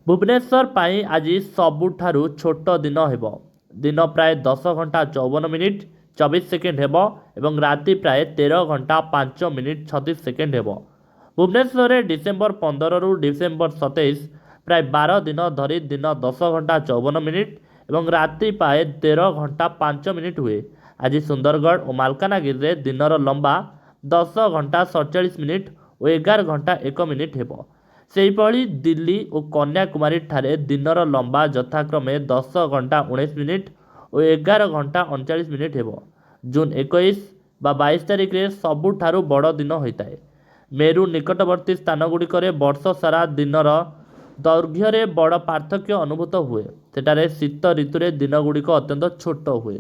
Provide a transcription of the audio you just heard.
भुवनेश्वर पाई आज सबुठारु छोट दिन हेब। दिन प्राय 10 घंटा 54 मिनिट 24 सेकेंड हेब एवं राति प्राय 13 घंटा 5 मिनिट 36 सेकेंड हेब। भुवनेश्वर में डिसेम्बर 15 रु डिसेम्बर 27 प्राय 12 दिन धरी दिन 10 घंटा 54 मिनिट एवं राति प्राय 13 घंटा 5 मिनिट हुए। आज सुंदरगढ़ और मालकानगिरी में दिनर लंबा 10 घंटा 47 मिनिट और 11 घंटा 1 मिनिट हेब। सेहीभଳି दिल्ली और कन्याकुमारी ठारे दिनर लंबा यथाक्रमे 10 घंटा 19 मिनिट और 11 घंटा 39 मिनिट हेब। जून 21 बा 22 तारिख में सबुठारु बड़ दिन होता है। मेरु निकटवर्ती स्थानगुड़िक वर्ष सारा दिनर दैर्घ्य बड़ पार्थक्य अनुभूत हुए। सेठारे शीत ऋतु दिन गुड़िक अत्यंत छोट हुए।